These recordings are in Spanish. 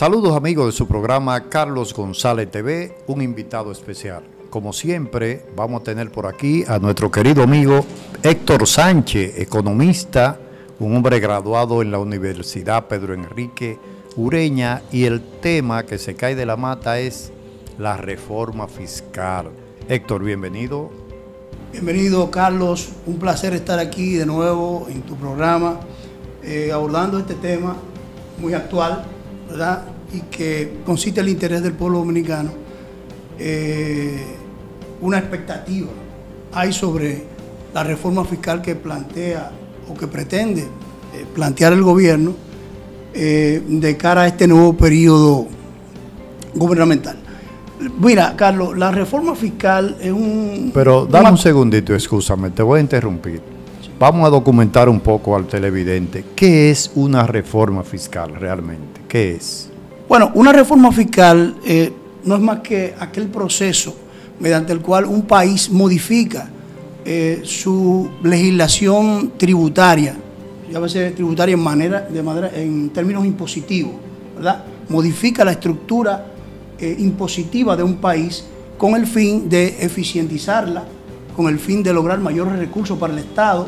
Saludos amigos de su programa Carlos González TV, un invitado especial. Como siempre, vamos a tener por aquí a nuestro querido amigo Héctor Sánchez, economista, un hombre graduado en la Universidad Pedro Enrique Ureña, y el tema que se cae de la mata es la reforma fiscal. Héctor, bienvenido. Bienvenido, Carlos, un placer estar aquí de nuevo en tu programa, abordando este tema muy actual, ¿verdad? Y que consiste en el interés del pueblo dominicano. Una expectativa hay sobre la reforma fiscal que plantea o que pretende plantear el gobierno de cara a este nuevo periodo gubernamental. Mira, Carlos, la reforma fiscal es un... Pero dame un segundito, escúchame, te voy a interrumpir. Vamos a documentar un poco al televidente. ¿Qué es una reforma fiscal realmente? ¿Qué es? Bueno, una reforma fiscal no es más que aquel proceso mediante el cual un país modifica su legislación tributaria, ya va a ser tributaria en términos impositivos, ¿verdad? Modifica la estructura impositiva de un país con el fin de eficientizarla, con el fin de lograr mayores recursos para el Estado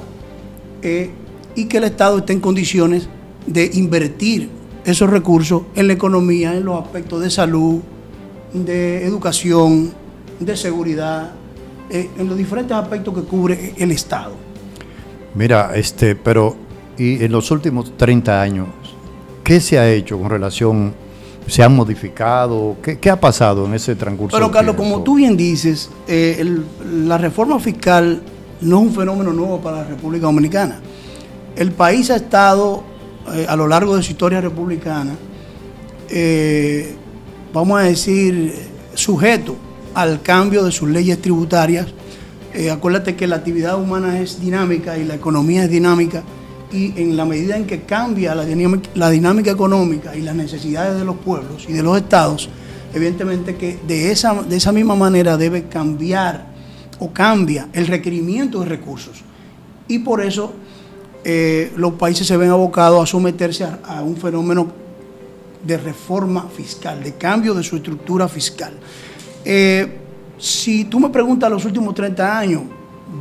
y que el Estado esté en condiciones de invertir esos recursos en la economía, en los aspectos de salud, de educación, de seguridad, en los diferentes aspectos que cubre el Estado. Mira, pero y en los últimos 30 años, ¿qué se ha hecho con relación, se han modificado? ¿Qué ha pasado en ese transcurso? Pero Carlos, como tú bien dices, la reforma fiscal no es un fenómeno nuevo para la República Dominicana. El país ha estado a lo largo de su historia republicana, vamos a decir, sujeto al cambio de sus leyes tributarias. Acuérdate que la actividad humana es dinámica y la economía es dinámica, y en la medida en que cambia la dinámica económica y las necesidades de los pueblos y de los estados, evidentemente que de esa misma manera debe cambiar o cambia el requerimiento de recursos. Y por eso los países se ven abocados a someterse a un fenómeno de reforma fiscal, de cambio de su estructura fiscal. Si tú me preguntas los últimos 30 años,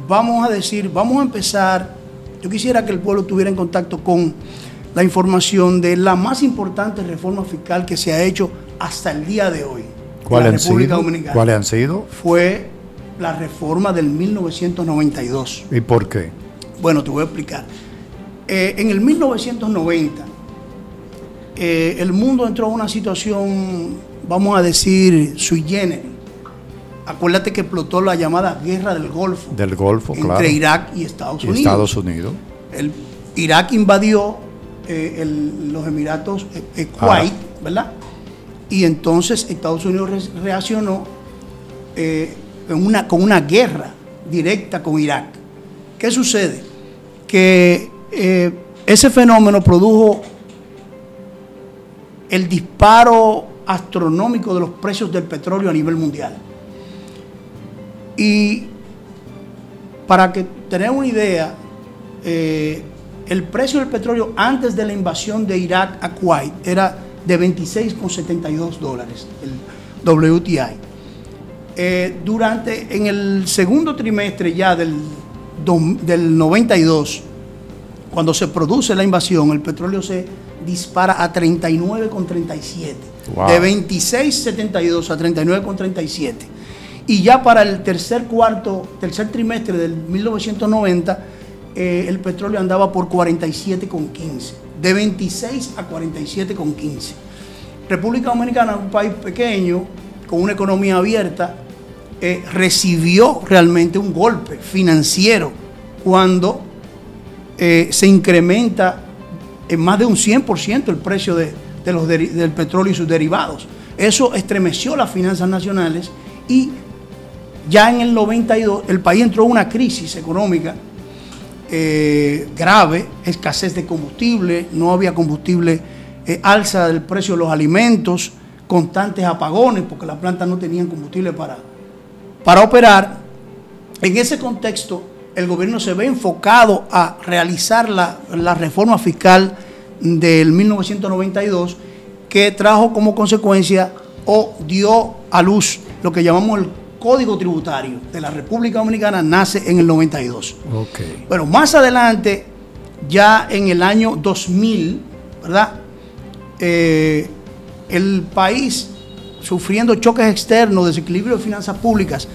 vamos a empezar, yo quisiera que el pueblo estuviera en contacto con la información de la más importante reforma fiscal que se ha hecho hasta el día de hoy. ¿Cuáles han sido? Fue la reforma del 1992. ¿Y por qué? Bueno, te voy a explicar. En el 1990, el mundo entró a una situación, vamos a decir, sui generis. Acuérdate que explotó la llamada Guerra del Golfo. Del Golfo, claro. Entre Irak y Estados Unidos. Irak invadió los Emiratos Kuwait, ¿verdad? Y entonces Estados Unidos reaccionó con una guerra directa con Irak. ¿Qué sucede? Que ese fenómeno produjo el disparo astronómico de los precios del petróleo a nivel mundial. Y para que tener una idea, el precio del petróleo antes de la invasión de Irak a Kuwait era de $26,72, el WTI. En el segundo trimestre ya del 92, cuando se produce la invasión, el petróleo se dispara a 39,37. Wow. De 26,72 a 39,37. Y ya para el tercer trimestre del 1990, el petróleo andaba por 47,15. De 26 a 47,15. República Dominicana, un país pequeño, con una economía abierta, recibió realmente un golpe financiero cuando se incrementa en más de un 100% el precio del petróleo y sus derivados. Eso estremeció las finanzas nacionales y ya en el 92 el país entró en una crisis económica grave, escasez de combustible, no había combustible, alza del precio de los alimentos, constantes apagones porque las plantas no tenían combustible para operar. En ese contexto, el gobierno se ve enfocado a realizar la reforma fiscal del 1992, que trajo como consecuencia o dio a luz lo que llamamos el Código Tributario de la República Dominicana, nace en el 92. Okay. Bueno, más adelante, ya en el año 2000, ¿verdad? El país sufriendo choques externos, desequilibrio de finanzas públicas,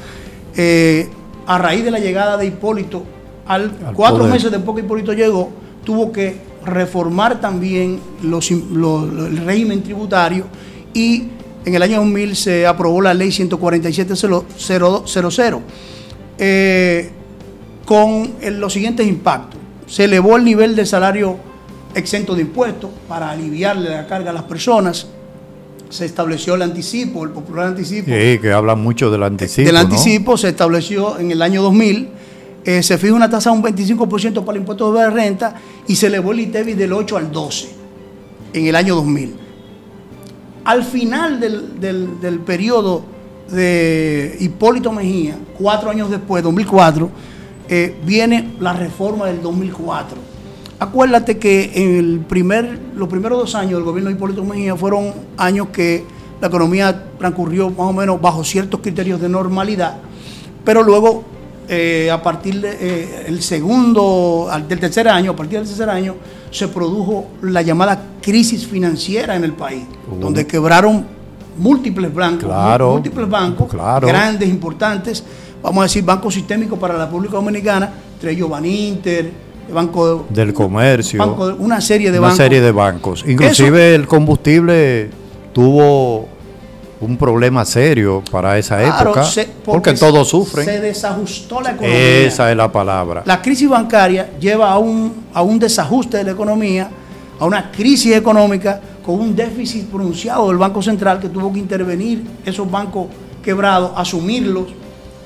a raíz de la llegada de Hipólito, al 4 poder. meses después que Hipólito llegó, tuvo que reformar también el régimen tributario y en el año 2000 se aprobó la ley 147.000 con los siguientes impactos. Se elevó el nivel de salario exento de impuestos para aliviarle la carga a las personas. Se estableció el anticipo, el popular anticipo. Sí, que habla mucho del anticipo. Del anticipo, ¿no? Se estableció en el año 2000. Se fija una tasa de un 25% para el impuesto de renta y se elevó el ITEVI del 8 al 12 en el año 2000. Al final del periodo de Hipólito Mejía, 4 años después, 2004, viene la reforma del 2004. Acuérdate que los primeros 2 años del gobierno de Hipólito Mejía fueron años que la economía transcurrió más o menos bajo ciertos criterios de normalidad, pero luego a partir del tercer año, se produjo la llamada crisis financiera en el país, donde quebraron múltiples bancos, grandes, importantes, vamos a decir bancos sistémicos para la República Dominicana, entre ellos Baninter, Banco del Comercio, una serie de bancos. Inclusive el combustible tuvo un problema serio para esa época, porque todos sufren. Se desajustó la economía. Esa es la palabra. La crisis bancaria lleva a un desajuste de la economía, a una crisis económica con un déficit pronunciado del Banco Central, que tuvo que intervenir esos bancos quebrados, asumirlos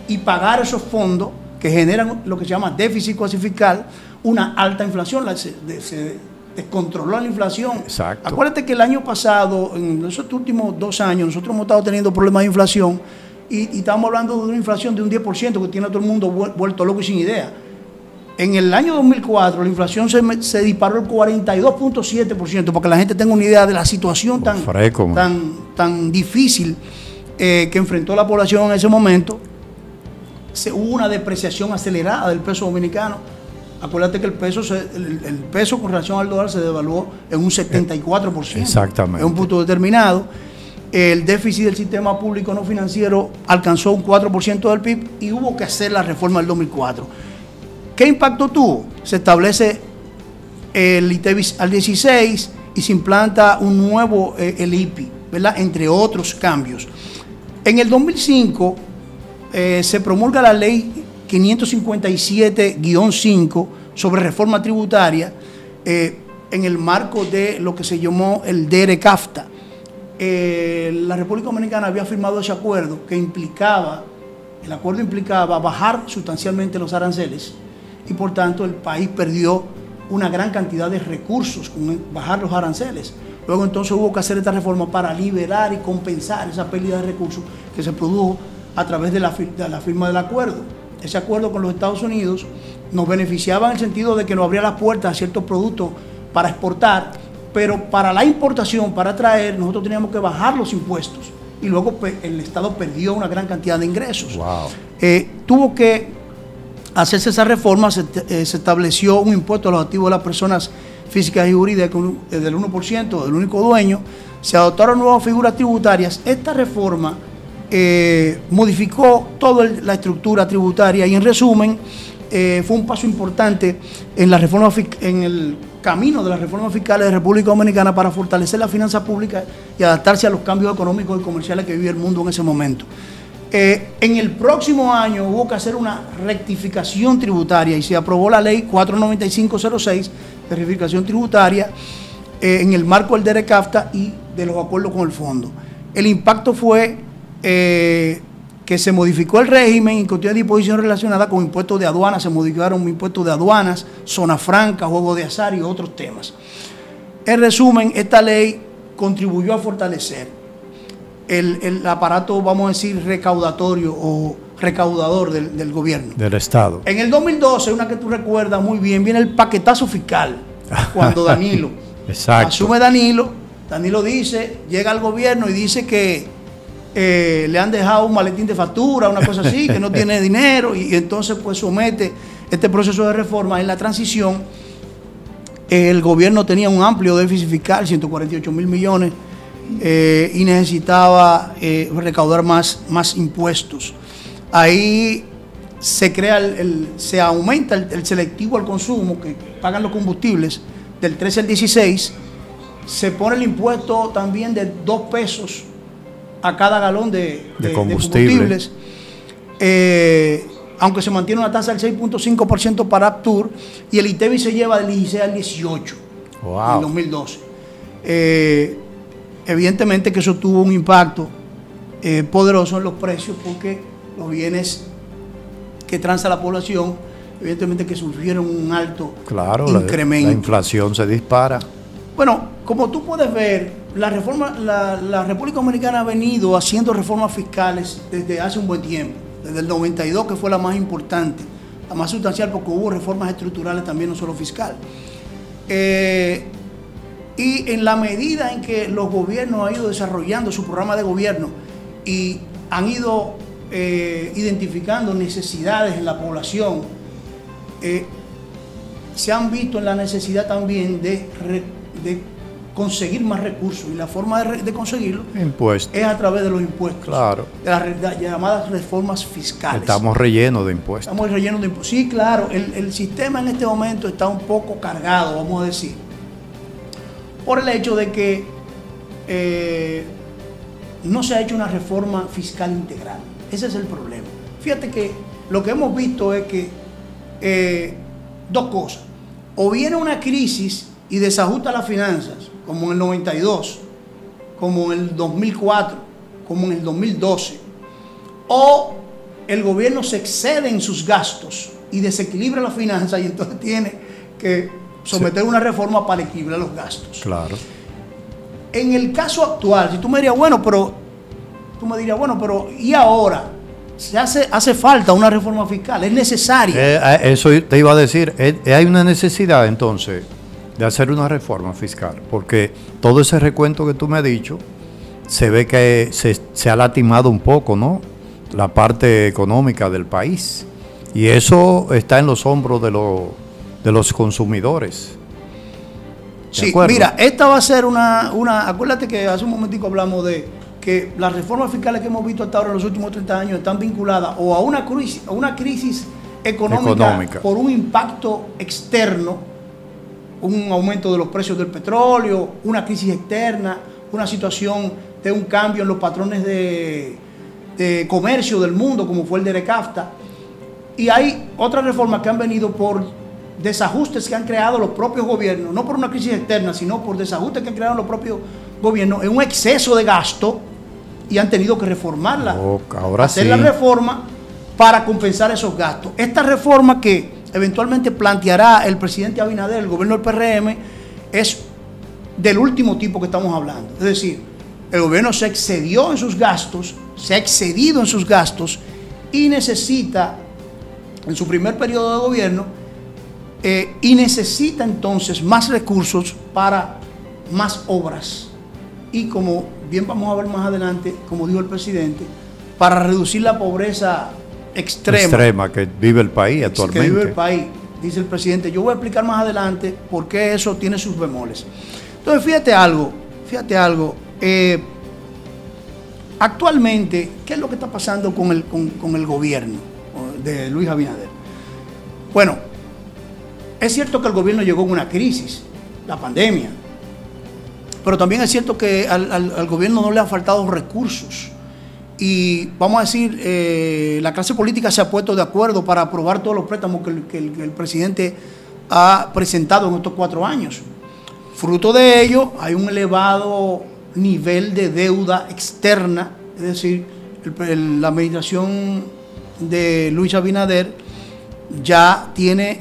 y pagar esos fondos que generan lo que se llama déficit cuasi-fiscal, una alta inflación. Se descontroló la inflación. Exacto. Acuérdate que el año pasado, en esos últimos 2 años, nosotros hemos estado teniendo problemas de inflación y estamos hablando de una inflación de un 10% que tiene a todo el mundo vuelto loco y sin idea. En el año 2004 la inflación se disparó al 42.7%, para que la gente tenga una idea de la situación tan difícil que enfrentó la población en ese momento. Hubo una depreciación acelerada del peso dominicano. Acuérdate que el peso con relación al dólar se devaluó en un 74%. Exactamente. En un punto determinado. El déficit del sistema público no financiero alcanzó un 4% del PIB y hubo que hacer la reforma del 2004. ¿Qué impacto tuvo? Se establece el ITEVI al 16 y se implanta un nuevo el IPI, ¿verdad? Entre otros cambios. En el 2005 se promulga la ley 557-5 sobre reforma tributaria en el marco de lo que se llamó el DERE-CAFTA. La República Dominicana había firmado ese acuerdo el acuerdo implicaba bajar sustancialmente los aranceles y por tanto el país perdió una gran cantidad de recursos con bajar los aranceles. Luego entonces hubo que hacer esta reforma para liberar y compensar esa pérdida de recursos que se produjo a través de la firma del acuerdo. Ese acuerdo con los Estados Unidos nos beneficiaba en el sentido de que nos abría las puertas a ciertos productos para exportar, pero para la importación, para traer, nosotros teníamos que bajar los impuestos y luego el Estado perdió una gran cantidad de ingresos. Wow. Tuvo que hacerse esa reforma, se estableció un impuesto a los activos de las personas físicas y jurídicas del 1%, del único dueño, se adoptaron nuevas figuras tributarias. Esta reforma modificó toda la estructura tributaria y en resumen fue un paso importante en el camino de las reformas fiscales de República Dominicana para fortalecer la finanza pública y adaptarse a los cambios económicos y comerciales que vive el mundo en ese momento. En el próximo año hubo que hacer una rectificación tributaria y se aprobó la ley 49506 de rectificación tributaria en el marco del DERE-CAFTA y de los acuerdos con el fondo. El impacto fue que se modificó el régimen y contiene disposiciones relacionadas con impuestos de aduanas, se modificaron impuestos de aduanas, zona franca, juego de azar y otros temas. En resumen, esta ley contribuyó a fortalecer el aparato, vamos a decir, recaudatorio o recaudador del gobierno. Del Estado. En el 2012, una que tú recuerdas muy bien, viene el paquetazo fiscal, cuando Danilo asume Danilo dice, llega al gobierno y dice que le han dejado un maletín de factura, una cosa así, que no tiene dinero, y entonces pues somete este proceso de reforma. En la transición, el gobierno tenía un amplio déficit fiscal, 148.000 millones, y necesitaba recaudar más impuestos. Ahí se crea se aumenta el selectivo al consumo que pagan los combustibles del 13 al 16, se pone el impuesto también de 2 pesos a cada galón de combustibles, aunque se mantiene una tasa del 6.5% para Aptur, y el ITEVI se lleva del 16 al 18 en 2012. Evidentemente que eso tuvo un impacto poderoso en los precios, porque los bienes que transa la población, evidentemente que sufrieron un alto incremento. La inflación se dispara. Bueno, como tú puedes ver, la República Dominicana ha venido haciendo reformas fiscales desde hace un buen tiempo, desde el 92, que fue la más importante, la más sustancial, porque hubo reformas estructurales también, no solo fiscal. Y en la medida en que los gobiernos han ido desarrollando su programa de gobierno y han ido identificando necesidades en la población, se han visto en la necesidad también de conseguir más recursos, y la forma de conseguirlo es a través de los impuestos, de las llamadas reformas fiscales. Estamos rellenos de impuestos. Estamos rellenos de impuestos. Sí, claro, el sistema en este momento está un poco cargado, vamos a decir, por el hecho de que no se ha hecho una reforma fiscal integral. Ese es el problema. Fíjate que lo que hemos visto es que 2 cosas: o viene una crisis y desajusta las finanzas, como en el 92, como en el 2004, como en el 2012, o el gobierno se excede en sus gastos y desequilibra las finanzas, y entonces tiene que someter una reforma para equilibrar los gastos. Claro. En el caso actual, si tú me dirías, bueno, pero ¿y ahora? Hace falta una reforma fiscal, es necesaria. Eso te iba a decir, hay una necesidad entonces de hacer una reforma fiscal, porque todo ese recuento que tú me has dicho, se ve que se ha lastimado un poco, ¿no?, la parte económica del país, y eso está en los hombros de los consumidores. Sí, mira, esta va a ser acuérdate que hace un momentico hablamos de que las reformas fiscales que hemos visto hasta ahora en los últimos 30 años están vinculadas o a una crisis económica por un impacto externo, un aumento de los precios del petróleo, una crisis externa, una situación de un cambio en los patrones de comercio del mundo, como fue el de ERECAFTA. Y hay otras reformas que han venido por desajustes que han creado los propios gobiernos, no por una crisis externa, sino por desajustes que han creado los propios gobiernos en un exceso de gasto, y han tenido que reformarla, hacer la reforma para compensar esos gastos. Esta reforma que eventualmente planteará el presidente Abinader, el gobierno del PRM, es del último tipo que estamos hablando. Es decir, el gobierno se excedió en sus gastos, se ha excedido en sus gastos, y necesita, en su primer periodo de gobierno, y necesita entonces más recursos para más obras. Y como bien vamos a ver más adelante, como dijo el presidente, para reducir la pobreza extrema que vive el paí actualmente. Que vive el país, dice el presidente. Yo voy a explicar más adelante por qué eso tiene sus bemoles. Entonces, fíjate algo. Actualmente, ¿qué es lo que está pasando con el gobierno de Luis Abinader? Bueno, es cierto que el gobierno llegó en una crisis, la pandemia, pero también es cierto que al gobierno no le han faltado recursos. Y vamos a decir, la clase política se ha puesto de acuerdo para aprobar todos los préstamos que el presidente ha presentado en estos 4 años. Fruto de ello, hay un elevado nivel de deuda externa, es decir, la administración de Luis Abinader ya tiene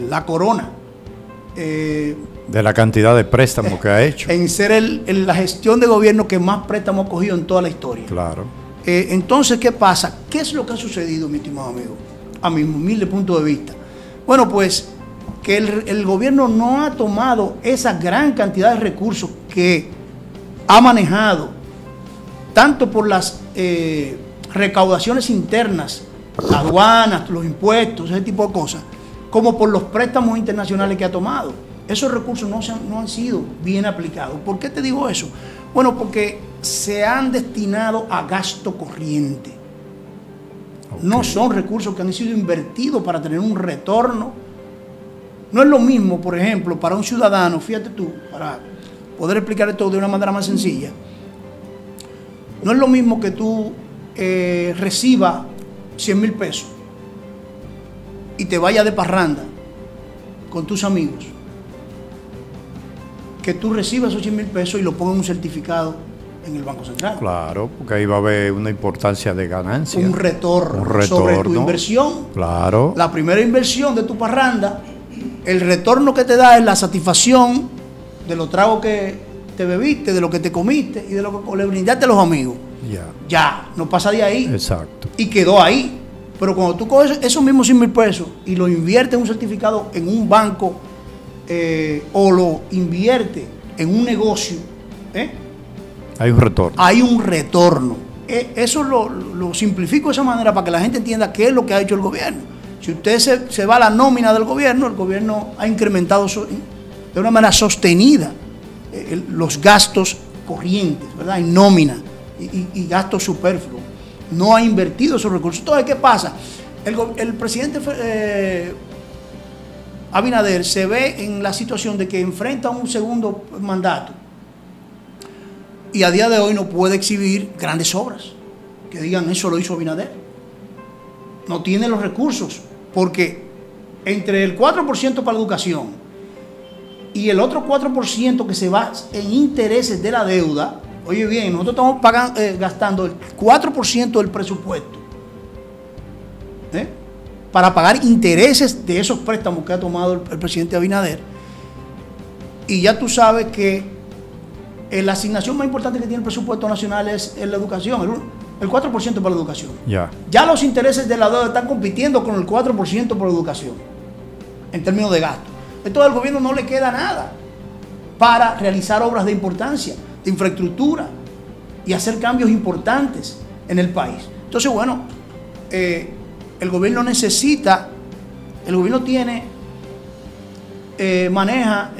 la corona de la cantidad de préstamos que ha hecho. En ser la gestión de gobierno que más préstamos ha cogido en toda la historia. Claro. Entonces, ¿qué pasa? ¿Qué es lo que ha sucedido, mi estimado amigo? A mi humilde punto de vista. Bueno, pues que el gobierno no ha tomado esa gran cantidad de recursos que ha manejado, tanto por las recaudaciones internas, aduanas, los impuestos, ese tipo de cosas, como por los préstamos internacionales que ha tomado. Esos recursos no han sido bien aplicados. ¿Por qué te digo eso? Bueno, porque se han destinado a gasto corriente. Okay. No son recursos que han sido invertidos para tener un retorno. No es lo mismo, por ejemplo, para un ciudadano, fíjate tú, para poder explicar esto de una manera más sencilla, no es lo mismo que tú recibas 100,000 pesos y te vayas de parranda con tus amigos, que tú recibas esos 100,000 pesos y lo pongas en un certificado en el Banco Central. Claro, porque ahí va a haber una importancia de ganancia. Un retorno sobre tu inversión. Claro. La primera inversión de tu parranda, el retorno que te da es la satisfacción de los tragos que te bebiste, de lo que te comiste y de lo que le brindaste a los amigos. Ya, no pasa de ahí. Exacto. Y quedó ahí. Pero cuando tú coges esos mismos 100,000 pesos y lo inviertes en un certificado en un banco o lo inviertes en un negocio, hay un retorno. Hay un retorno. Eso lo simplifico de esa manera para que la gente entienda qué es lo que ha hecho el gobierno. Si usted se va a la nómina del gobierno, el gobierno ha incrementado de una manera sostenida los gastos corrientes, ¿verdad? En nómina y gastos superfluos. No ha invertido esos recursos. Entonces, ¿qué pasa? El presidente Abinader se ve en la situación de que enfrenta un segundo mandato y a día de hoy no puede exhibir grandes obras que digan eso lo hizo Abinader. No tiene los recursos porque entre el 4% para la educación y el otro 4% que se va en intereses de la deuda, oye bien, nosotros estamos gastando el 4% del presupuesto para pagar intereses de esos préstamos que ha tomado el presidente Abinader. Y ya tú sabes que la asignación más importante que tiene el presupuesto nacional es la educación, el 4% para la educación. Ya los intereses de la deuda están compitiendo con el 4% por la educación, en términos de gasto. Entonces al gobierno no le queda nada para realizar obras de importancia, de infraestructura y hacer cambios importantes en el país. Entonces, bueno, el gobierno maneja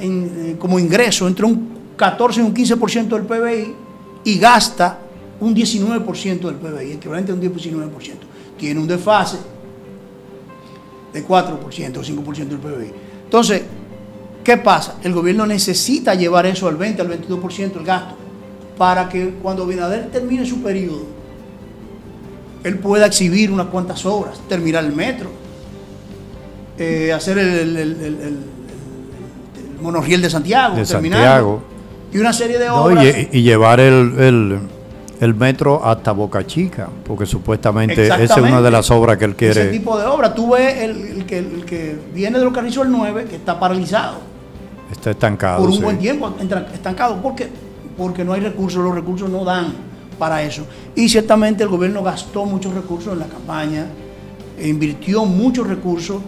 como ingreso entre un 14 y un 15% del PBI y gasta un 19% del PBI, equivalente a un 19%. Tiene un desfase de 4% o 5% del PBI. Entonces, ¿qué pasa? El gobierno necesita llevar eso al 20, al 22% del gasto para que cuando Abinader termine su periodo, él pueda exhibir unas cuantas obras, terminar el metro, hacer el monorriel de Santiago, y una serie de obras. Y llevar el metro hasta Boca Chica, porque supuestamente esa es una de las obras que él quiere. Ese tipo de obra. Tú ves el que viene de los Carrizos del 9, que está paralizado. Está estancado. Por un buen tiempo, estancado. ¿Por qué? Porque no hay recursos, los recursos no dan para eso. Y ciertamente el gobierno gastó muchos recursos en la campaña, invirtió muchos recursos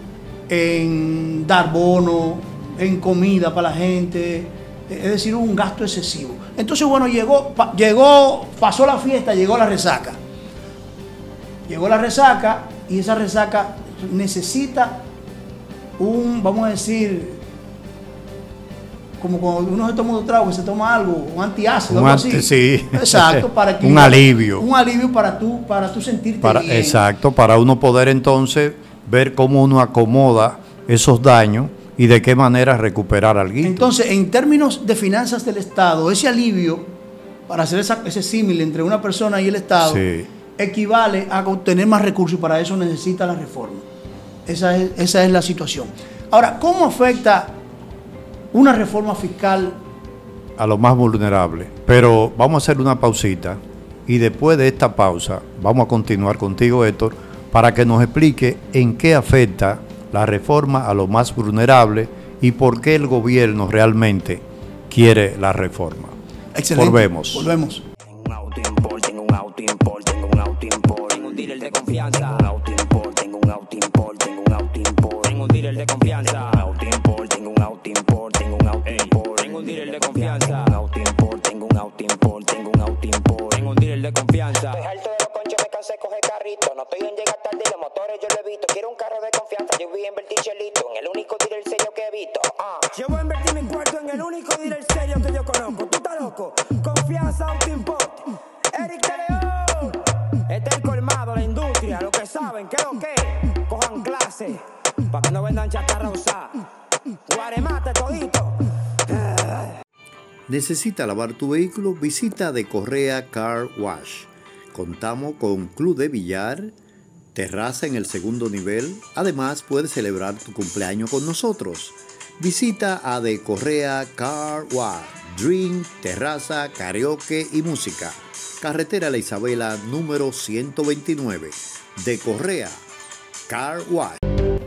en dar bonos, en comida para la gente, es decir, un gasto excesivo. Entonces, bueno, pasó la fiesta, llegó la resaca. Llegó la resaca y esa resaca necesita vamos a decir, como cuando uno se toma un trago, que se toma algo, un antiácido, algo así. Sí. Exacto, para que un alivio. Un alivio para tú sentirte bien. Exacto, para uno poder entonces ver cómo uno acomoda esos daños y de qué manera recuperar algo. Entonces, en términos de finanzas del Estado, ese alivio, para hacer ese símil entre una persona y el Estado, equivale a obtener más recursos y para eso necesita la reforma. Esa es la situación. Ahora, ¿cómo afecta una reforma fiscal a los más vulnerables? Pero vamos a hacer una pausita y después de esta pausa vamos a continuar contigo, Héctor, para que nos explique en qué afecta la reforma a los más vulnerables y por qué el gobierno realmente quiere la reforma. Excelente. Volvemos. Tengo un auto import, tengo un auto import, tengo un auto import, tengo un dealer de confianza. Tengo un auto import, tengo un auto import, tengo un auto import, tengo un dealer de confianza. Tengo un auto import, tengo un auto import, tengo un auto import, tengo un dealer de confianza. Tengo un auto import, tengo un auto import. de confianza. Yo voy a invertir chelito en el único dealer serio que evito. Yo voy a invertir mi cuarto en el único dealer serio que yo conozco. ¿Tú estás loco? Confianza Auto Import. Eric de León. Este es el colmado, la industria, lo que saben, ¿qué es lo que? Cojan clase, para que no vendan chatarra usada. Guaremate todito. ¿Necesita lavar tu vehículo? Visita De Correa Car Wash. Contamos con club de billar, terraza en el segundo nivel. Además, puedes celebrar tu cumpleaños con nosotros. Visita a De Correa Car Wash. Drink, terraza, karaoke y música. Carretera La Isabela, número 129. De Correa Car Wash.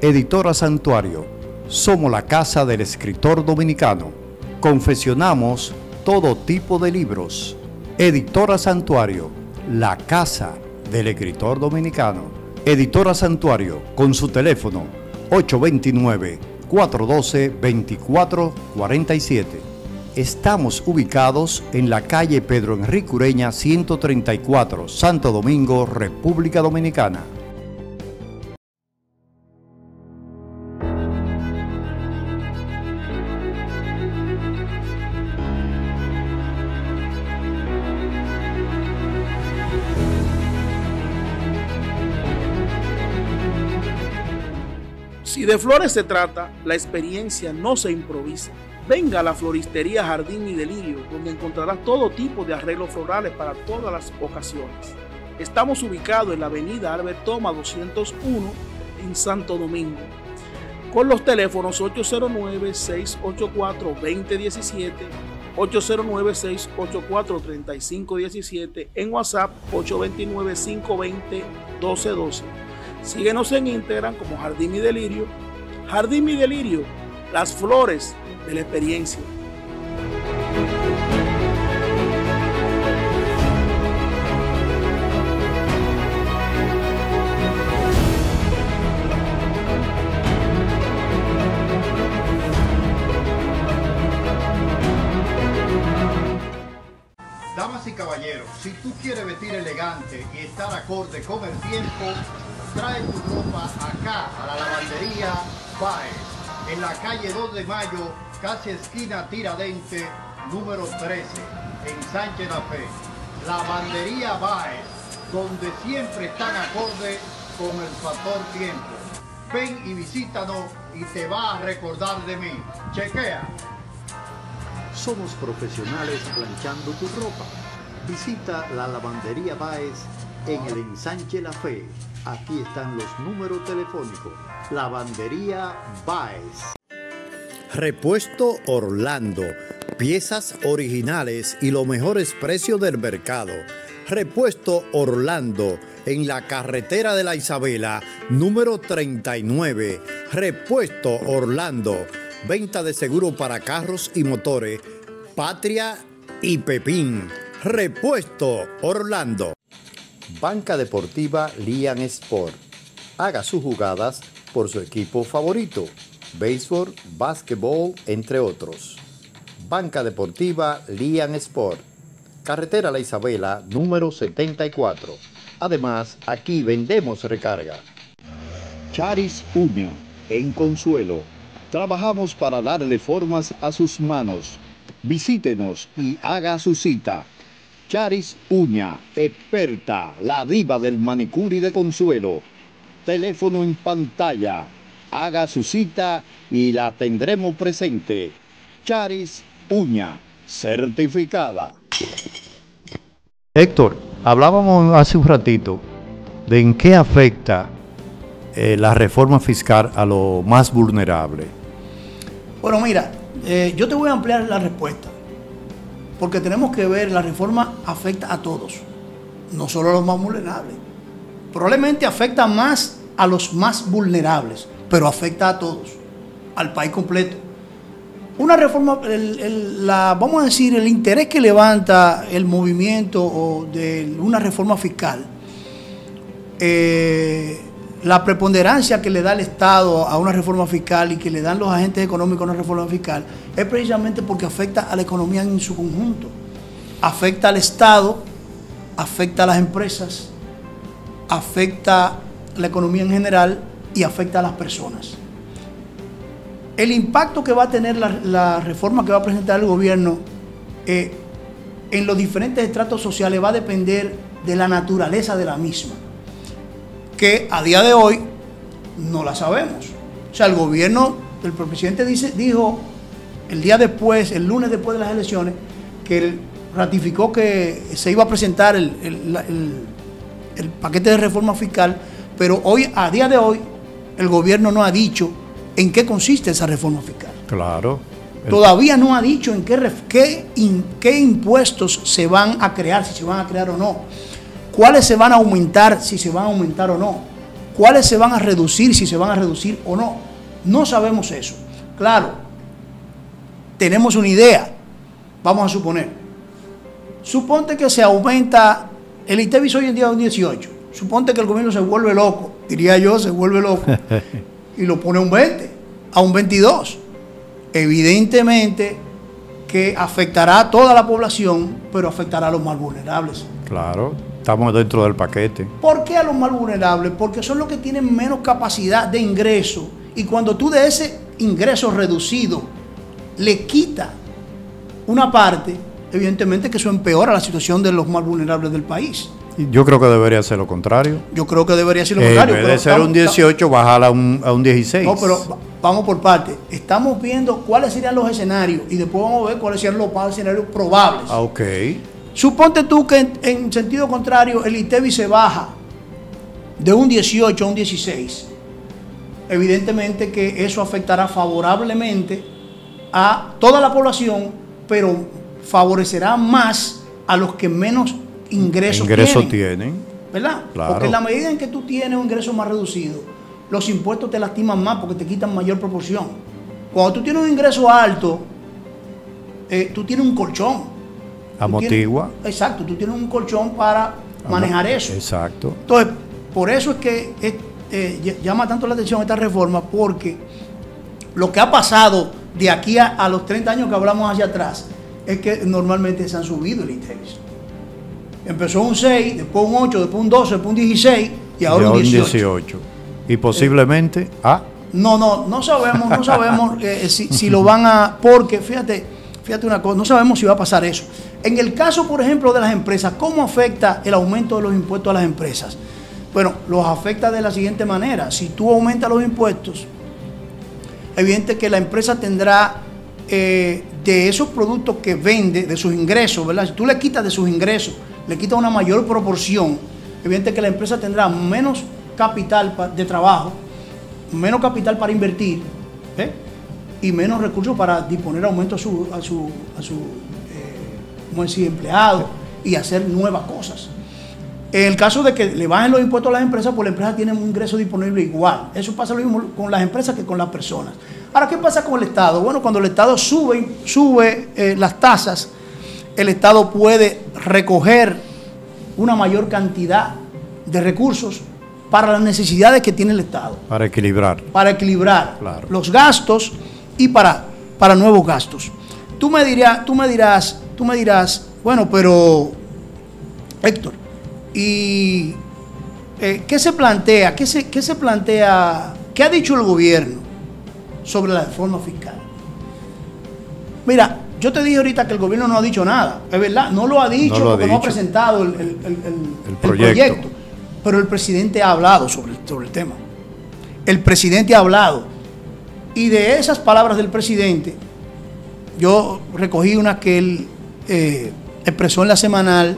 Editora Santuario. Somos la casa del escritor dominicano. Confeccionamos todo tipo de libros. Editora Santuario, la casa del escritor dominicano. Editora Santuario, con su teléfono 829-412-2447. Estamos ubicados en la calle Pedro Enrique Ureña 134, Santo Domingo, República Dominicana. Si de flores se trata, la experiencia no se improvisa. Venga a la floristería Jardín y Delirio, donde encontrará todo tipo de arreglos florales para todas las ocasiones. Estamos ubicados en la avenida Albert Thomas 201 en Santo Domingo, con los teléfonos 809-684-2017, 809-684-3517, en WhatsApp 829-520-1212. Síguenos en Instagram como Jardín y Delirio. Jardín y Delirio, las flores de la experiencia. Damas y caballeros, si tú quieres vestir elegante y estar acorde con el tiempo, trae tu ropa acá a la lavandería Baez, en la calle 2 de Mayo, casi esquina Tiradentes, número 13, en Sánchez La Fe. Lavandería Baez, donde siempre están acorde con el factor tiempo. Ven y visítanos y te vas a recordar de mí. Chequea. Somos profesionales planchando tu ropa. Visita la Lavandería Baez en el Ensanche La Fe. Aquí están los números telefónicos. Lavandería Baez. Repuesto Orlando. Piezas originales y los mejores precios del mercado. Repuesto Orlando, en la carretera de La Isabela, número 39. Repuesto Orlando. Venta de seguro para carros y motores. Patria y Pepín. Repuesto Orlando. Banca Deportiva Lian Sport. Haga sus jugadas por su equipo favorito. Béisbol, básquetbol, entre otros. Banca Deportiva Lian Sport. Carretera La Isabela, número 74. Además, aquí vendemos recarga. Charis Uña, en Consuelo. Trabajamos para darle formas a sus manos. Visítenos y haga su cita. Charis Uña, experta, la diva del manicure de Consuelo. Teléfono en pantalla. Haga su cita y la tendremos presente. Charis Uña, certificada. Héctor, hablábamos hace un ratito de en qué afecta la reforma fiscal a lo más vulnerable. Bueno, mira, yo te voy a ampliar la respuesta, porque tenemos que ver, la reforma afecta a todos, no solo a los más vulnerables. Probablemente afecta más a los más vulnerables, pero afecta a todos, al país completo. Una reforma, vamos a decir, el interés que levanta el movimiento de una reforma fiscal, la preponderancia que le da el Estado a una reforma fiscal y que le dan los agentes económicos a una reforma fiscal, es precisamente porque afecta a la economía en su conjunto. Afecta al Estado, afecta a las empresas, afecta a la economía en general y afecta a las personas. El impacto que va a tener la reforma que va a presentar el gobierno en los diferentes estratos sociales va a depender de la naturaleza de la misma, que a día de hoy no la sabemos. O sea, el gobierno, el presidente dijo el día después, el lunes después de las elecciones, que él ratificó que se iba a presentar el paquete de reforma fiscal, pero hoy, a día de hoy, el gobierno no ha dicho en qué consiste esa reforma fiscal. Claro. Todavía no ha dicho en qué impuestos se van a crear, si se van a crear o no. Cuáles se van a aumentar, si se van a aumentar o no. Cuáles se van a reducir, si se van a reducir o no. No sabemos eso. Claro, tenemos una idea. Vamos a suponer. Suponte que se aumenta, el ITEVIS hoy en día es un 18. Suponte que el gobierno se vuelve loco, diría yo, se vuelve loco, y lo pone a un 20, a un 22. Evidentemente que afectará a toda la población, pero afectará a los más vulnerables. Claro, estamos dentro del paquete. ¿Por qué a los más vulnerables? Porque son los que tienen menos capacidad de ingreso, y cuando tú de ese ingreso reducido le quitas una parte, evidentemente que eso empeora la situación de los más vulnerables del país. Yo creo que debería ser lo contrario. Yo creo que debería ser lo contrario. En vez de ser un 18, bajar a un 16. No, pero vamos por partes. Estamos viendo cuáles serían los escenarios y después vamos a ver cuáles serían los escenarios probables. Ah, ok. Suponte tú que en sentido contrario el ITEVIS se baja de un 18 a un 16. Evidentemente que eso afectará favorablemente a toda la población, pero favorecerá más a los que menos ingresos tienen. ¿Verdad? Claro. Porque en la medida en que tú tienes un ingreso más reducido, los impuestos te lastiman más porque te quitan mayor proporción. Cuando tú tienes un ingreso alto, tú tienes un colchón. Amortigua. Exacto, tú tienes un colchón para manejar eso. Exacto. Entonces, por eso es que llama tanto la atención esta reforma, porque lo que ha pasado de aquí a los 30 años que hablamos hacia atrás es que normalmente se han subido el ITEVIS. Empezó un 6, después un 8, después un 12, después un 16 y ahora un 18. Y posiblemente No sabemos si lo van a... Porque fíjate una cosa, no sabemos si va a pasar eso. En el caso, por ejemplo, de las empresas, ¿cómo afecta el aumento de los impuestos a las empresas? Bueno, los afecta de la siguiente manera. Si tú aumentas los impuestos, evidente que la empresa tendrá de esos productos que vende, de sus ingresos, ¿verdad? Si tú le quitas de sus ingresos, le quitas una mayor proporción, evidente que la empresa tendrá menos capital de trabajo, menos capital para invertir, y menos recursos para disponer aumento a su empleado y hacer nuevas cosas. En el caso de que le bajen los impuestos a las empresas, pues las empresas tienen un ingreso disponible igual. Eso pasa lo mismo con las empresas que con las personas. Ahora, ¿qué pasa con el Estado? Bueno, cuando el Estado sube las tasas, el Estado puede recoger una mayor cantidad de recursos para las necesidades que tiene el Estado. Para equilibrar. Para equilibrar, claro, los gastos y para nuevos gastos. Tú me dirás, bueno, pero Héctor, ¿y qué se plantea? ¿Qué ha dicho el gobierno sobre la reforma fiscal? Mira, yo te dije ahorita que el gobierno no ha dicho nada, es verdad, no lo ha dicho porque no ha presentado el proyecto. Pero el presidente ha hablado sobre el tema. El presidente ha hablado. Y de esas palabras del presidente, yo recogí una que él expresó en la semanal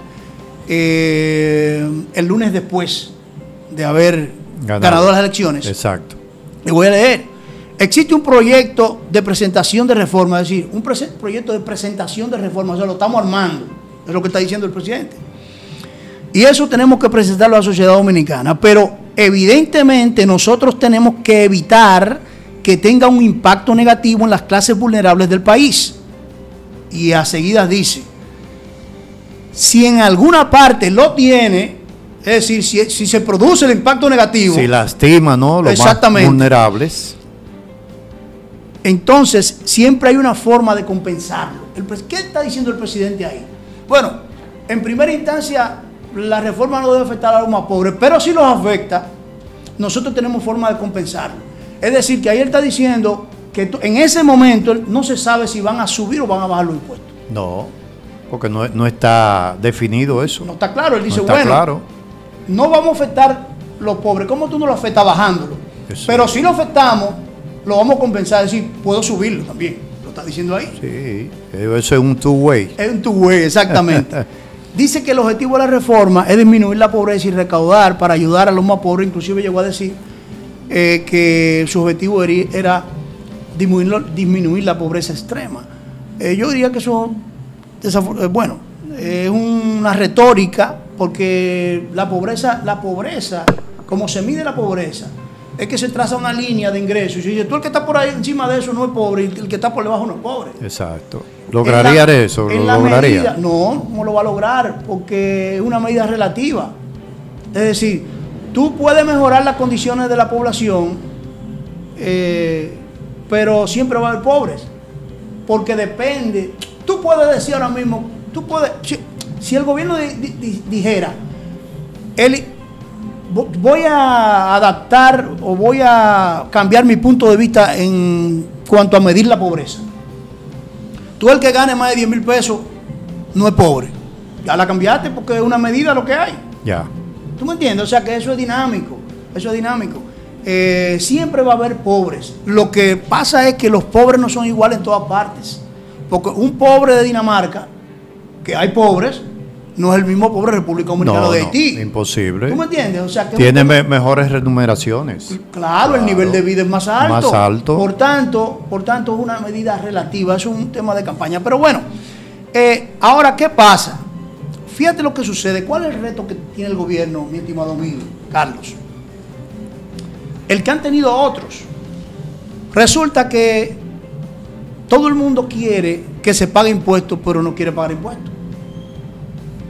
el lunes después de haber ganado las elecciones. Exacto. Le voy a leer. Existe un proyecto de presentación de reforma, es decir, un proyecto de presentación de reforma, o sea, lo estamos armando, es lo que está diciendo el presidente. Y eso tenemos que presentarlo a la sociedad dominicana, pero evidentemente nosotros tenemos que evitar que tenga un impacto negativo en las clases vulnerables del país. Y a seguidas dice, si en alguna parte lo tiene, es decir, si se produce el impacto negativo, si lastima, ¿no?, los más vulnerables, entonces siempre hay una forma de compensarlo. ¿Qué está diciendo el presidente ahí? Bueno, en primera instancia, la reforma no debe afectar a los más pobres, pero sí los afecta nosotros tenemos forma de compensarlo. Es decir, que ahí él está diciendo que en ese momento no se sabe si van a subir o van a bajar los impuestos. No, porque no está definido eso. No está claro. Él dice, no está bueno, claro. No vamos a afectar los pobres. ¿Cómo tú no lo afectas bajándolo? Sí. Pero si lo afectamos, lo vamos a compensar. Es decir, puedo subirlo también. Lo está diciendo ahí. Sí, eso es un two-way. Es un two-way, exactamente. Dice que el objetivo de la reforma es disminuir la pobreza y recaudar para ayudar a los más pobres. Inclusive llegó a decir que su objetivo era disminuir la pobreza extrema. Yo diría que eso, bueno, es una retórica, porque la pobreza, como se mide la pobreza, es que se traza una línea de ingresos. Y dice, tú el que está por ahí encima de eso no es pobre, y el que está por debajo no es pobre. Exacto. ¿Lograría eso? ¿Lo lograría? Medida, no lo va a lograr, porque es una medida relativa. Es decir, tú puedes mejorar las condiciones de la población, pero siempre va a haber pobres, porque depende. Tú puedes decir ahora mismo, si el gobierno dijera, voy a adaptar o voy a cambiar mi punto de vista en cuanto a medir la pobreza. Tú el que gane más de 10 mil pesos no es pobre. Ya la cambiaste porque es una medida lo que hay. Ya. ¿Tú me entiendes? O sea que eso es dinámico. Eso es dinámico. Siempre va a haber pobres. Lo que pasa es que los pobres no son iguales en todas partes. Porque un pobre de Dinamarca, que hay pobres, no es el mismo pobre de República Dominicana de Haití. Imposible. ¿Tú me entiendes? O sea, que tiene mejores remuneraciones. Claro, el nivel de vida es más alto. Más alto. Por tanto, es una medida relativa, es un tema de campaña. Pero bueno, ahora, ¿qué pasa? Fíjate lo que sucede. ¿Cuál es el reto que tiene el gobierno, mi estimado amigo Carlos? El que han tenido otros. Resulta que todo el mundo quiere que se pague impuestos, pero no quiere pagar impuestos.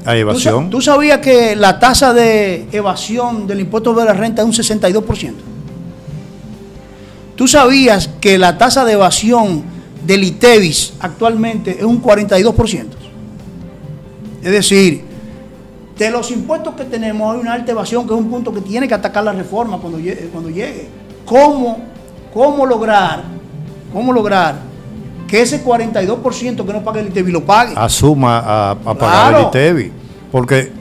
Hay evasión. ¿Tú sabías que la tasa de evasión del impuesto de la renta es un 62%? ¿Tú sabías que la tasa de evasión del ITEVIS actualmente es un 42%? Es decir, de los impuestos que tenemos hay una alta evasión, que es un punto que tiene que atacar la reforma cuando llegue. ¿Cómo lograr que ese 42% que no paga el ITEVIS lo pague? Asuma a pagar el ITEVIS. Porque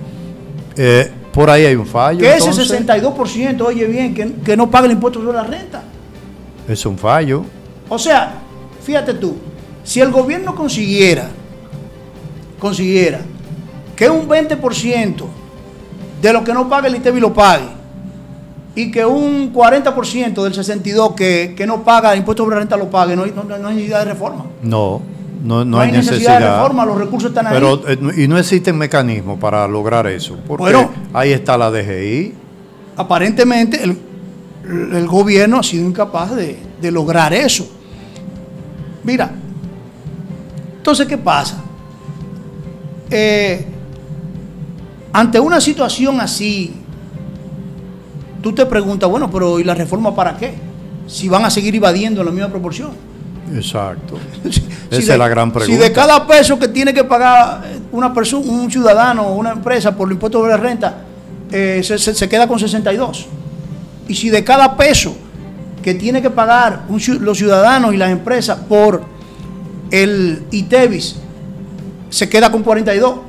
por ahí hay un fallo. Que ese 62%, oye bien, que no paga el impuesto sobre la renta. Es un fallo. O sea, fíjate tú, si el gobierno consiguiera que un 20% de lo que no paga el ITEVIS lo pague, y que un 40% del 62% que no paga el impuesto sobre la renta lo pague, no hay necesidad de reforma. No hay necesidad de reforma, los recursos están ahí. Pero y no existen mecanismos para lograr eso. Porque bueno, ahí está la DGI. Aparentemente el gobierno ha sido incapaz de lograr eso. Mira, entonces, ¿qué pasa? Ante una situación así, tú te preguntas, bueno, pero ¿y la reforma para qué? Si van a seguir evadiendo en la misma proporción. Exacto. Esa es la gran pregunta. Si de cada peso que tiene que pagar una persona, un ciudadano o una empresa por el impuesto sobre la renta, se queda con 62. Y si de cada peso que tiene que pagar los ciudadanos y las empresas por el ITEVIS, se queda con 42,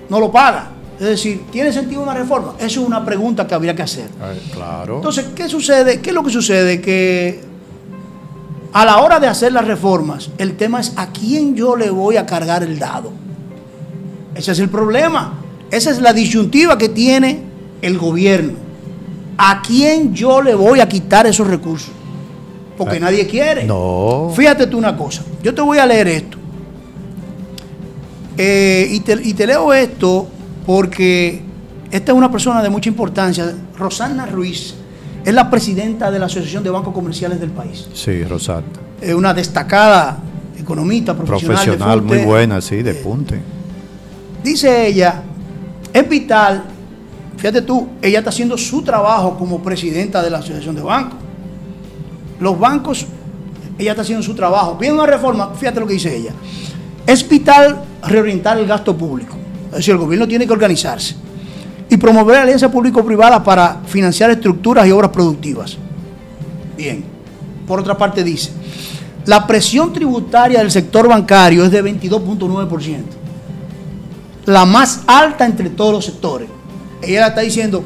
no lo paga. Es decir, ¿tiene sentido una reforma? Eso es una pregunta que habría que hacer. Claro. Entonces, ¿qué sucede? ¿Qué es lo que sucede? Que a la hora de hacer las reformas, el tema es a quién yo le voy a cargar el dado. Ese es el problema. Esa es la disyuntiva que tiene el gobierno. ¿A quién yo le voy a quitar esos recursos? Porque nadie quiere. No. Fíjate tú una cosa. Yo te voy a leer esto. Y te leo esto porque esta es una persona de mucha importancia. Rosana Ruiz es la presidenta de la Asociación de Bancos Comerciales del país. Sí, Rosana. Es una destacada economista profesional muy buena, sí, de punte. Dice ella, es vital, fíjate tú, ella está haciendo su trabajo como presidenta de la Asociación de Bancos. Los bancos, ella está haciendo su trabajo. Viene una reforma, fíjate lo que dice ella. Es vital reorientar el gasto público. Es decir, el gobierno tiene que organizarse y promover alianzas público-privadas para financiar estructuras y obras productivas. Bien. Por otra parte dice, la presión tributaria del sector bancario es de 22.9%, la más alta entre todos los sectores. Ella está diciendo,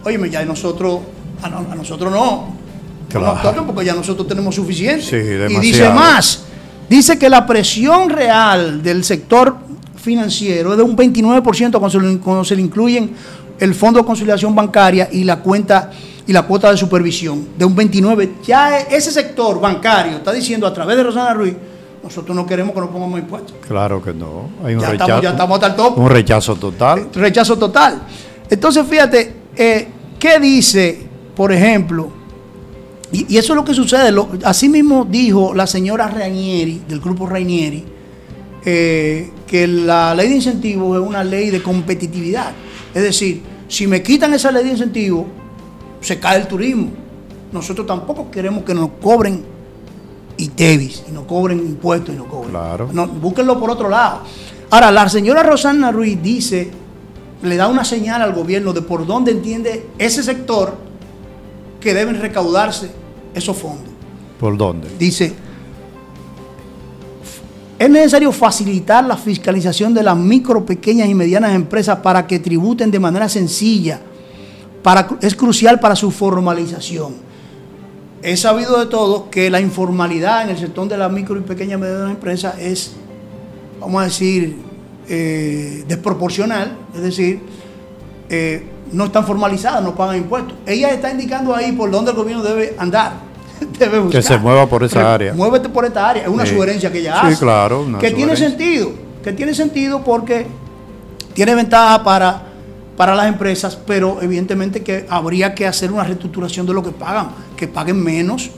oye, ya nosotros, a nosotros no, claro, no toquen porque ya nosotros tenemos suficiente. Sí, y dice más, dice que la presión real del sector financiero es de un 29% cuando se le incluyen el Fondo de Consolidación Bancaria y la cuenta y la cuota de supervisión, de un 29%. Ya ese sector bancario está diciendo a través de Rosana Ruiz, nosotros no queremos que nos pongamos impuestos. Claro que no. Hay un ya rechazo. Ya estamos hasta el top. Un rechazo total. Rechazo total. Entonces, fíjate, ¿qué dice, por ejemplo? Y eso es lo que sucede. Así mismo dijo la señora Rainieri, del grupo Rainieri, que la ley de incentivos es una ley de competitividad. Es decir, si me quitan esa ley de incentivos, se cae el turismo. Nosotros tampoco queremos que nos cobren ITEVIS, y nos cobren impuestos y nos cobren. Claro. No, búsquenlo por otro lado. Ahora, la señora Rosana Ruiz dice, le da una señal al gobierno de por dónde entiende ese sector que deben recaudarse esos fondos. ¿Por dónde? Dice, es necesario facilitar la fiscalización de las micro, pequeñas y medianas empresas para que tributen de manera sencilla. Es crucial para su formalización. Es sabido de todos que la informalidad en el sector de las micro y pequeñas y medianas empresas es, vamos a decir, desproporcional, es decir, no están formalizadas, no pagan impuestos. Ella está indicando ahí por dónde el gobierno debe andar. Debe buscar. Que se mueva por esa área. Muévete por esta área. Es una sugerencia que ella hace. Sí, claro. Que tiene sentido. Que tiene sentido porque tiene ventaja para las empresas, pero evidentemente que habría que hacer una reestructuración de lo que pagan. Que paguen menos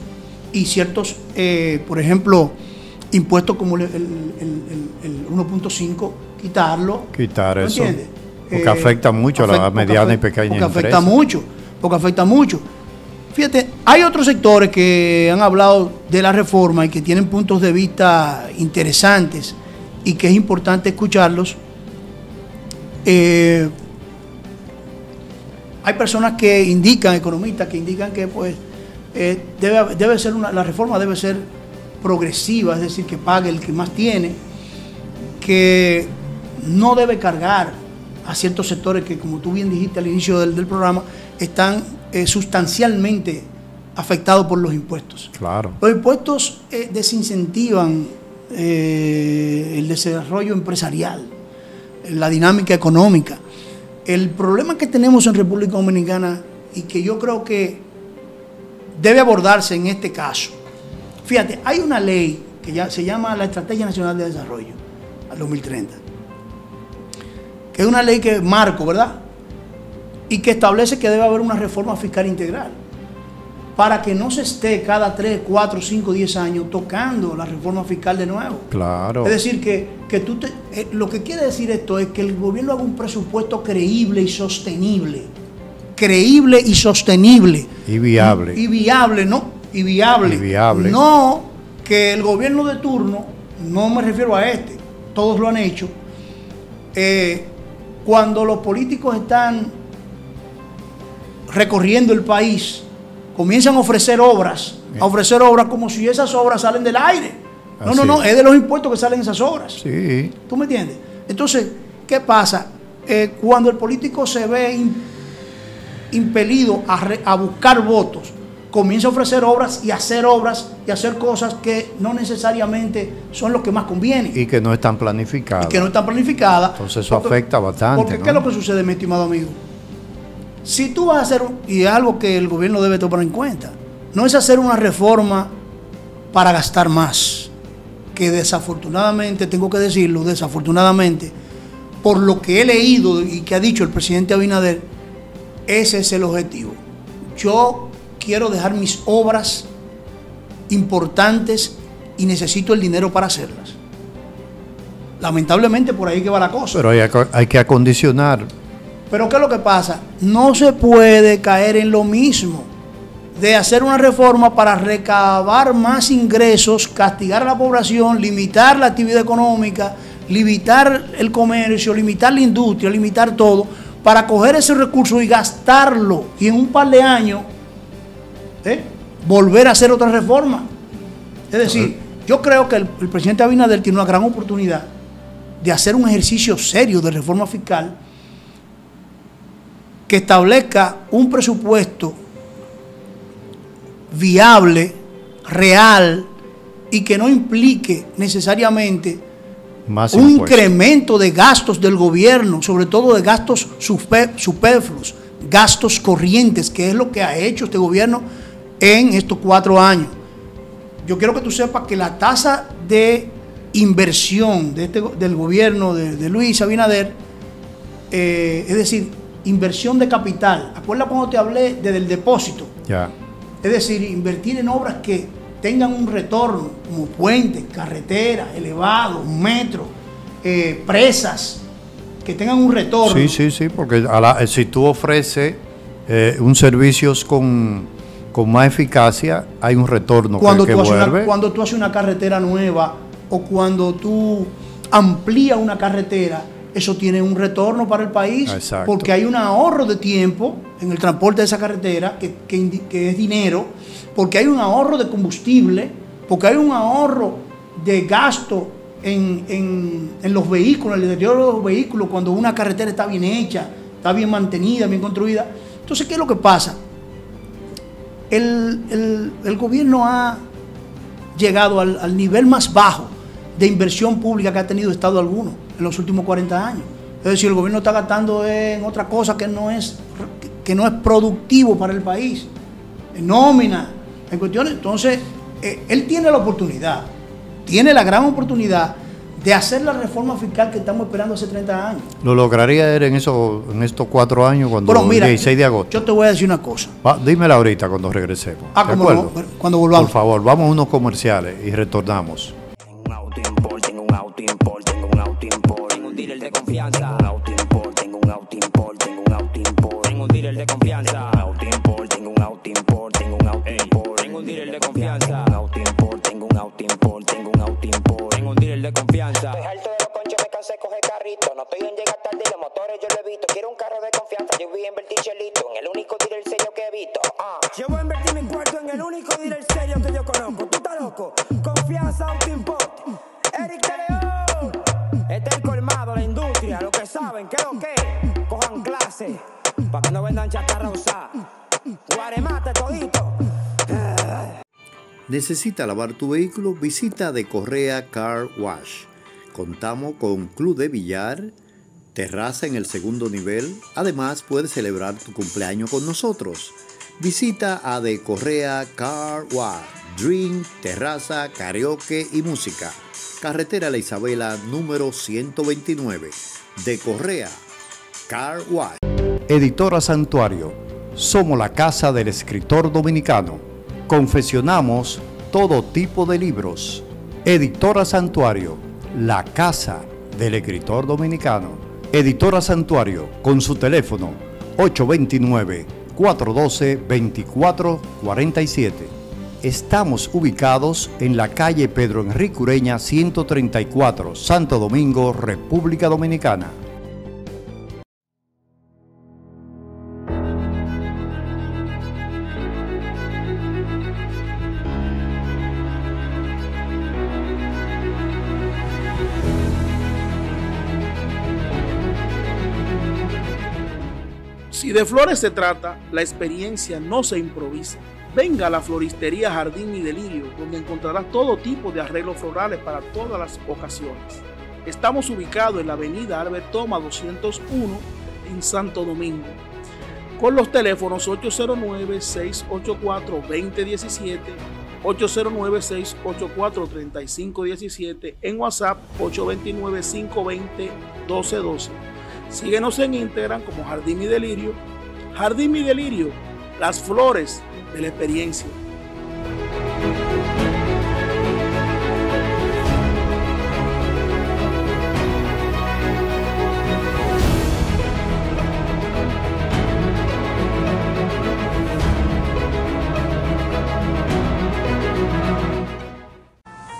y ciertos, por ejemplo, impuestos como el 1.5, quitarlo. Quitar eso. ¿Entiendes? Porque afecta mucho a la mediana y pequeña empresa. Porque afecta mucho. Fíjate, hay otros sectores que han hablado de la reforma y que tienen puntos de vista interesantes y que es importante escucharlos. Hay personas que indican, economistas, que indican que pues debe ser la reforma debe ser progresiva, es decir, que pague el que más tiene, que no debe cargar a ciertos sectores que, como tú bien dijiste al inicio del programa, están sustancialmente afectados por los impuestos. Claro. Los impuestos desincentivan el desarrollo empresarial, la dinámica económica. El problema que tenemos en República Dominicana y que yo creo que debe abordarse en este caso. Fíjate, hay una ley que ya se llama la Estrategia Nacional de Desarrollo al 2030, que es una ley que marco, ¿verdad? Y que establece que debe haber una reforma fiscal integral para que no se esté cada 3, 4, 5, 10 años tocando la reforma fiscal de nuevo. Claro. Es decir, lo que quiere decir esto es que el gobierno haga un presupuesto creíble y sostenible. Creíble y sostenible. Y viable. Y viable, ¿no? Y viable. No que el gobierno de turno, no me refiero a este, todos lo han hecho, cuando los políticos están recorriendo el país, comienzan a ofrecer obras como si esas obras salen del aire. No, es de los impuestos que salen esas obras. Sí. ¿Tú me entiendes? Entonces, ¿qué pasa? Cuando el político se ve impelido a buscar votos, comienza a ofrecer obras y hacer cosas que no necesariamente son lo que más conviene. Y que no están planificadas. Entonces eso afecta bastante. Porque, ¿no? ¿Qué es lo que sucede, mi estimado amigo? Si tú vas a hacer, y es algo que el gobierno debe tomar en cuenta, no es hacer una reforma para gastar más, que desafortunadamente, tengo que decirlo, por lo que he leído y que ha dicho el presidente Abinader, ese es el objetivo. Yo quiero dejar mis obras importantes y necesito el dinero para hacerlas. Lamentablemente por ahí que va la cosa. Pero hay que acondicionar. Pero ¿qué es lo que pasa? No se puede caer en lo mismo de hacer una reforma para recabar más ingresos, castigar a la población, limitar la actividad económica, limitar el comercio, limitar la industria, limitar todo, para coger ese recurso y gastarlo y en un par de años volver a hacer otra reforma. Es decir, yo creo que el presidente Abinader tiene una gran oportunidad de hacer un ejercicio serio de reforma fiscal que establezca un presupuesto viable, real y que no implique necesariamente un incremento de gastos del gobierno, sobre todo de gastos superfluos, gastos corrientes, que es lo que ha hecho este gobierno en estos 4 años. Yo quiero que tú sepas que la tasa de inversión del gobierno de Luis Abinader, es decir, inversión de capital. ¿Acuerdas cuando te hablé del depósito? Ya. Es decir, invertir en obras que tengan un retorno, como puentes, carreteras, elevados, metro, presas, que tengan un retorno. Sí, porque si tú ofreces un servicio con más eficacia, hay un retorno que vuelve. Cuando tú haces una carretera nueva o cuando tú amplías una carretera, eso tiene un retorno para el país. Exacto. Porque hay un ahorro de tiempo en el transporte de esa carretera, que es dinero, porque hay un ahorro de combustible, porque hay un ahorro de gasto en los vehículos, en el deterioro de los vehículos, cuando una carretera está bien hecha, está bien mantenida, bien construida. Entonces, ¿qué es lo que pasa? El gobierno ha llegado al nivel más bajo de inversión pública que ha tenido Estado alguno en los últimos 40 años. Es decir, el gobierno está gastando en otra cosa que no es productivo para el país, en nómina, en cuestiones. Entonces, él tiene la oportunidad, tiene la gran oportunidad de hacer la reforma fiscal que estamos esperando hace 30 años. ¿Lo lograría en estos 4 años, cuando el 16 de agosto? Yo te voy a decir una cosa. Dímela ahorita cuando regresemos. ¿De acuerdo? Cuando volvamos. Por favor, vamos a unos comerciales y retornamos. Tengo un auto import, tengo un auto import, tengo un auto import, tengo un dealer de confianza. Tengo un auto import, tengo un auto import, tengo un auto import, tengo un dealer de confianza. Tengo un auto import, tengo un auto import, tengo un auto import, tengo un dealer de confianza. Tengo un auto import, tengo un auto import, tengo un auto import, tengo un dealer de confianza. Estoy harto de los conchos, me cansé de coger carrito. No estoy en llegar tarde y los motores yo lo evito. Quiero un carro de confianza, yo voy a invertir chelito en el único dealer serio que evito. Yo voy a invertir mi cuarto en el único dealer serio que yo conozco. ¿Tú estás loco? Confianza Auto Import. Eric de León. Este es el colmado, la industria, lo que saben, que lo que. Cojan clase, para que no vendan chatarra usada. Guaremate todito. ¿Necesita lavar tu vehículo? Visita De Correa Car Wash. Contamos con club de billar, terraza en el 2º nivel. Además, puedes celebrar tu cumpleaños con nosotros. Visita a De Correa Car Wash. Drink, terraza, karaoke y música. Carretera La Isabela, número 129. De Correa Car Wash. Editora Santuario. Somos la casa del escritor dominicano. Confeccionamos todo tipo de libros. Editora Santuario, la casa del escritor dominicano. Editora Santuario, con su teléfono 829-412-2447. Estamos ubicados en la calle Pedro Enrique Ureña 134, Santo Domingo, República Dominicana. Si de flores se trata, la experiencia no se improvisa. Venga a la floristería Jardín y Delirio, donde encontrará todo tipo de arreglos florales para todas las ocasiones. Estamos ubicados en la avenida Albert Thomas 201 en Santo Domingo, con los teléfonos 809-684-2017, 809-684-3517, en WhatsApp 829-520-1212. Síguenos en Instagram como Jardín y Delirio. Jardín y Delirio, las flores de la experiencia.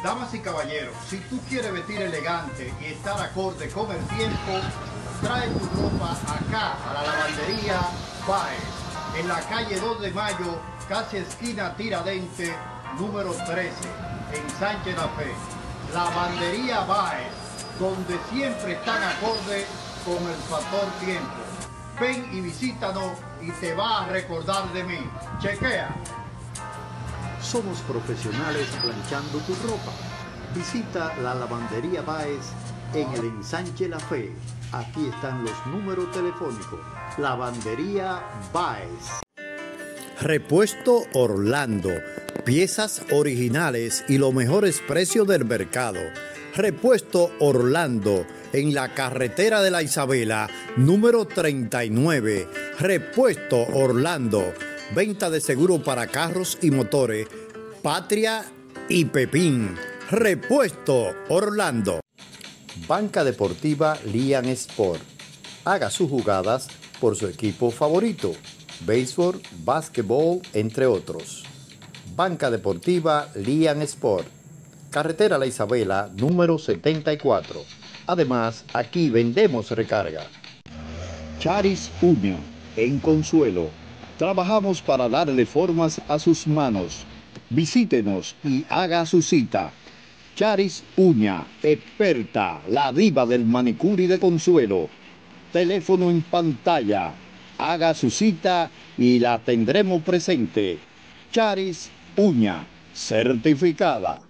Damas y caballeros, si tú quieres vestir elegante y estar acorde con el tiempo, trae tu ropa acá a la lavandería Baez, en la calle 2 de Mayo, casi esquina Tiradentes, número 13, en Sánchez La Fe. Lavandería Baez, donde siempre están acorde con el factor tiempo. Ven y visítanos y te va a recordar de mí. Chequea. Somos profesionales planchando tu ropa. Visita la Lavandería Baez en el Ensanche La Fe. Aquí están los números telefónicos. Lavandería Baez. Repuesto Orlando. Piezas originales y los mejores precios del mercado. Repuesto Orlando, en la carretera de la Isabela, número 39. Repuesto Orlando, venta de seguro para carros y motores, Patria y Pepín. Repuesto Orlando. Banca Deportiva Lian Sport. Haga sus jugadas por su equipo favorito. Béisbol, básquetbol, entre otros. Banca Deportiva Lian Sport. Carretera La Isabela, número 74. Además, aquí vendemos recarga. Charis Uña, en Consuelo. Trabajamos para darle formas a sus manos. Visítenos y haga su cita. Charis Uña, experta, la diva del manicure de Consuelo. Teléfono en pantalla. Haga su cita y la tendremos presente. Charis Uña, certificada.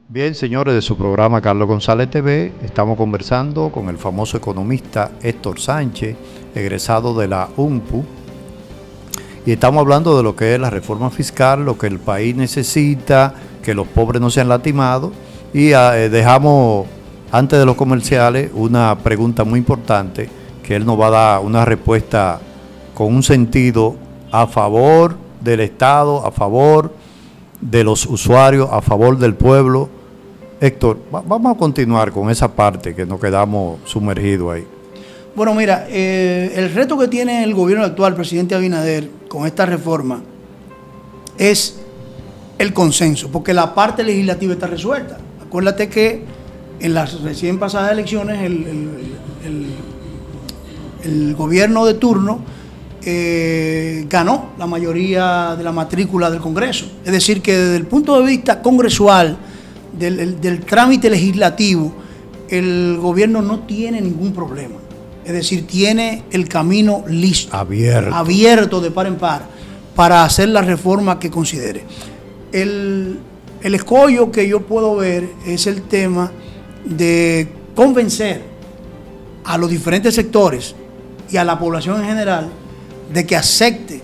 Bien, señores, de su programa Carlos González TV, estamos conversando con el famoso economista Héctor Sánchez, egresado de la UNPU, y estamos hablando de lo que es la reforma fiscal, lo que el país necesita, que los pobres no sean lastimados, y dejamos, antes de los comerciales, una pregunta muy importante, que él nos va a dar una respuesta con un sentido a favor del Estado, a favor de los usuarios, a favor del pueblo. Héctor, vamos a continuar con esa parte que nos quedamos sumergidos ahí. Bueno, mira, el reto que tiene el gobierno actual, el presidente Abinader, con esta reforma, es el consenso, porque la parte legislativa está resuelta. Acuérdate que en las recién pasadas elecciones el gobierno de turno ganó la mayoría de la matrícula del Congreso. Es decir, que desde el punto de vista congresual, del trámite legislativo, el gobierno no tiene ningún problema. Es decir, tiene el camino listo, abierto de par en par, para hacer la reforma que considere. El escollo que yo puedo ver es el tema de convencer a los diferentes sectores y a la población en general de que acepte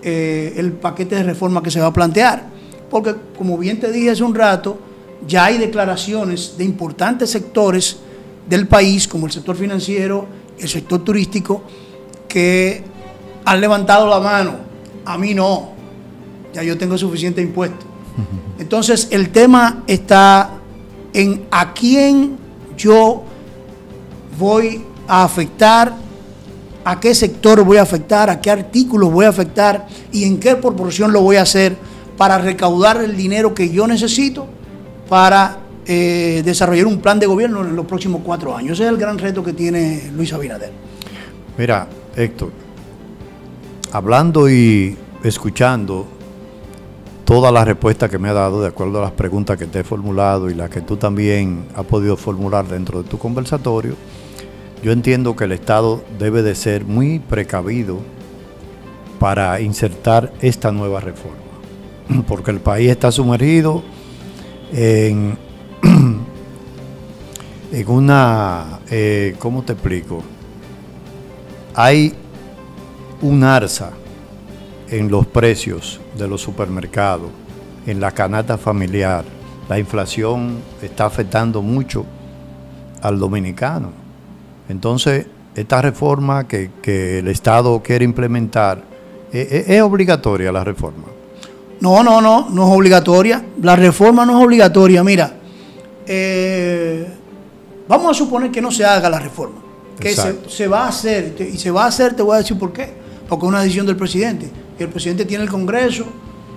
el paquete de reforma que se va a plantear. Porque, como bien te dije hace un rato, ya hay declaraciones de importantes sectores del país, como el sector financiero, el sector turístico, que han levantado la mano. A mí no, ya yo tengo suficiente impuesto. Entonces, el tema está en a quién yo voy a afectar, a qué sector voy a afectar, a qué artículos voy a afectar y en qué proporción lo voy a hacer para recaudar el dinero que yo necesito para desarrollar un plan de gobierno en los próximos 4 años. Ese es el gran reto que tiene Luis Abinader. Mira, Héctor, hablando y escuchando todas las respuestas que me ha dado de acuerdo a las preguntas que te he formulado y las que tú también has podido formular dentro de tu conversatorio, yo entiendo que el Estado debe de ser muy precavido para insertar esta nueva reforma, porque el país está sumergido en una, ¿cómo te explico? Hay un alza en los precios de los supermercados, en la canasta familiar. La inflación está afectando mucho al dominicano. Entonces, esta reforma que el Estado quiere implementar, ¿es obligatoria la reforma? No es obligatoria. La reforma no es obligatoria. Mira, vamos a suponer que no se haga la reforma, que se va a hacer, y se va a hacer, te voy a decir por qué. Porque es una decisión del presidente. El presidente tiene el Congreso,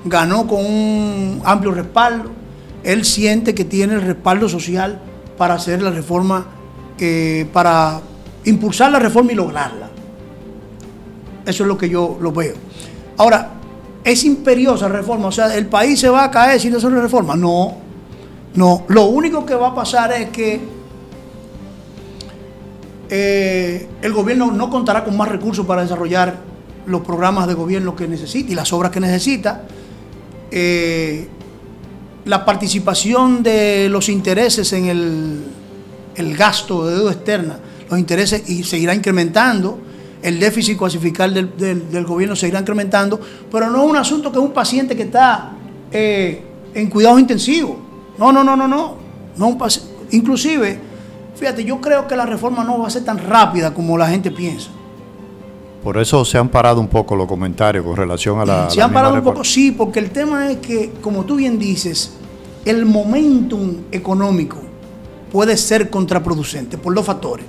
ganó con un amplio respaldo, él siente que tiene el respaldo social para hacer la reforma, para impulsar la reforma y lograrla. Eso es lo que yo lo veo. Ahora, ¿es imperiosa la reforma? O sea, ¿el país se va a caer si no se hace una reforma? No, no. Lo único que va a pasar es que el gobierno no contará con más recursos para desarrollar los programas de gobierno que necesita y las obras que necesita. La participación de los intereses en el gasto de deuda externa, los intereses, y seguirá incrementando. El déficit cuasificar del gobierno seguirá incrementando, pero no es un asunto que es un paciente que está en cuidados intensivos. No inclusive, fíjate, yo creo que la reforma no va a ser tan rápida como la gente piensa. Por eso se han parado un poco los comentarios con relación a la... Se han parado un poco, sí, porque el tema es que, como tú bien dices, el momentum económico puede ser contraproducente por dos factores.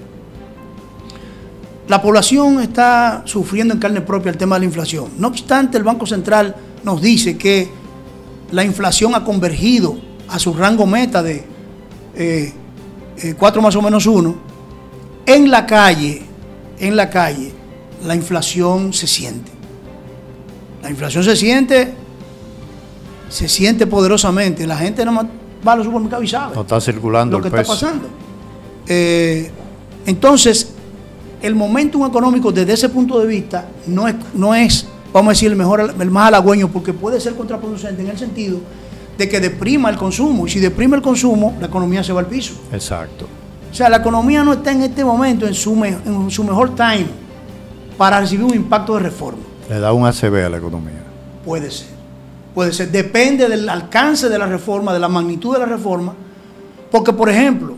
La población está sufriendo en carne propia el tema de la inflación. No obstante, el Banco Central nos dice que la inflación ha convergido a su rango meta de 4 más o menos 1. En la calle, la inflación se siente. La inflación se siente poderosamente. La gente nada más va a los supermercados y sabe. No está circulando lo que está pasando. Entonces, el momentum económico desde ese punto de vista no es, vamos a decir, el más halagüeño, porque puede ser contraproducente en el sentido de que deprima el consumo, y si deprime el consumo, la economía se va al piso. Exacto. O sea, la economía no está en este momento en su mejor time para recibir un impacto de reforma. Le da un ACV a la economía. Puede ser, depende del alcance de la reforma, de la magnitud de la reforma, porque, por ejemplo,